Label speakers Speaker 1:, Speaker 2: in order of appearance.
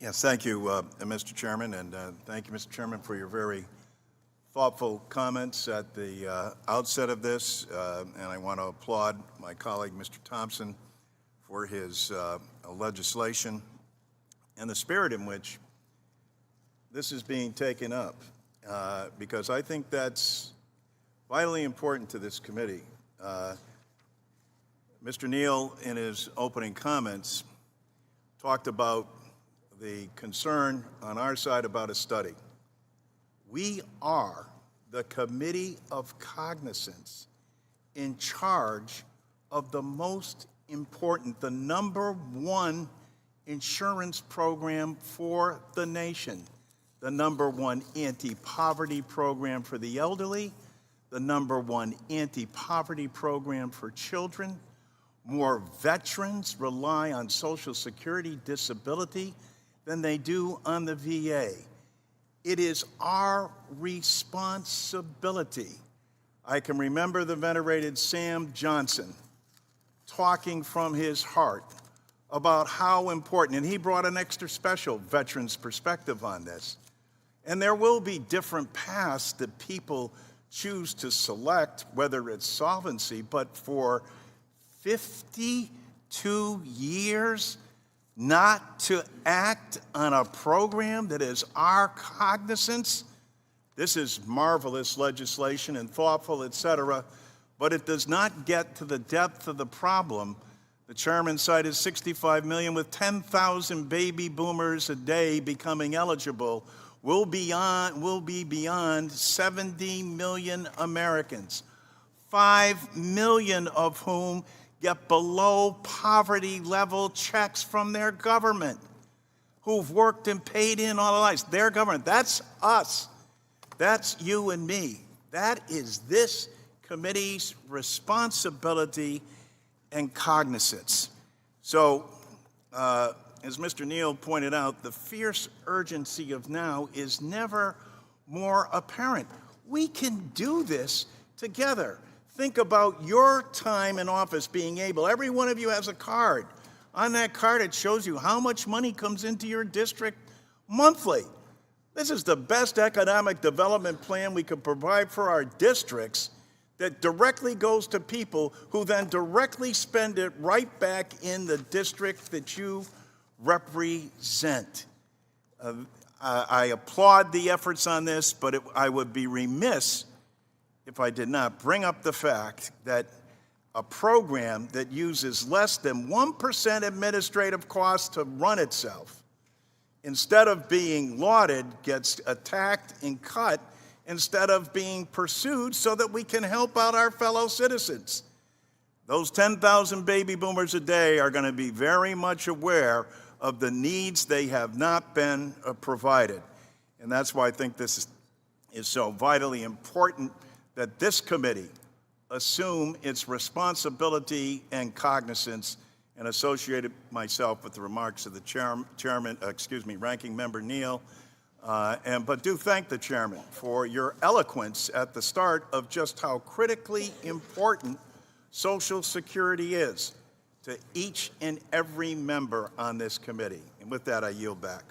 Speaker 1: Yes, thank you, Mr. Chairman, and thank you, Mr. Chairman, for your very thoughtful comments at the outset of this, and I want to applaud my colleague, Mr. Thompson, for his legislation and the spirit in which this is being taken up, because I think that's vitally important to this committee. Mr. Neal, in his opening comments, talked about the concern on our side about a study. We are the Committee of Cognizance in charge of the most important, the #1 insurance program for the nation, the #1 anti-poverty program for the elderly, the #1 anti-poverty program for children. More veterans rely on Social Security disability than they do on the VA. It is our responsibility. I can remember the venerated Sam Johnson talking from his heart about how important, and he brought an extra special veterans perspective on this. And there will be different paths that people choose to select, whether it's solvency, but for 52 years, not to act on a program that is our cognizance. This is marvelous legislation and thoughtful, et cetera, but it does not get to the depth of the problem. The chairman cited 65 million, with 10,000 baby boomers a day becoming eligible. Will be beyond 70 million Americans, 5 million of whom get below poverty level checks from their government, who've worked and paid in all their lives. Their government, that's us. That's you and me. That is this committee's responsibility and cognizance. So, as Mr. Neal pointed out, the fierce urgency of now is never more apparent. We can do this together. Think about your time in office being able, every one of you has a card. On that card, it shows you how much money comes into your district monthly. This is the best economic development plan we could provide for our districts that directly goes to people who then directly spend it right back in the district that you represent. I applaud the efforts on this, but I would be remiss if I did not bring up the fact that a program that uses less than 1% administrative costs to run itself, instead of being lauded, gets attacked and cut instead of being pursued so that we can help out our fellow citizens. Those 10,000 baby boomers a day are going to be very much aware of the needs they have not been provided. And that's why I think this is so vitally important that this committee assume its responsibility and cognizance, and associated myself with the remarks of the ranking member Neal, but do thank the chairman for your eloquence at the start of just how critically important Social Security is to each and every member on this committee. And with that, I yield back.